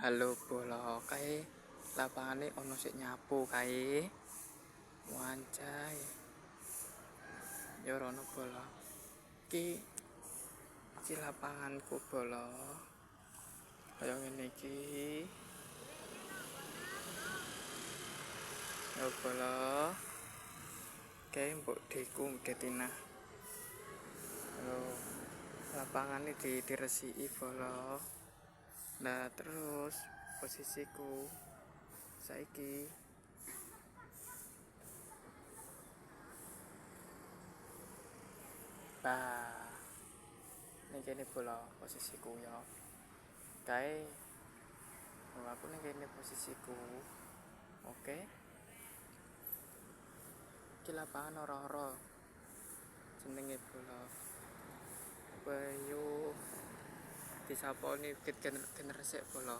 Halo bola kae lapangane ono sik nyapu kae. Wancai. Yo rono bola. Iki lapanganku bola. Kaya ngene iki. Yo bola. Kae mbok deku detina. Halo. Lapangane diresiki bola. Nah terus posisiku saiki ning kene bola posisiku ya. Kae aku ning kene posisiku. Oke. Iki lapangan ora-ora. Jenenge bola. Bayu disaponi bukit resik bola.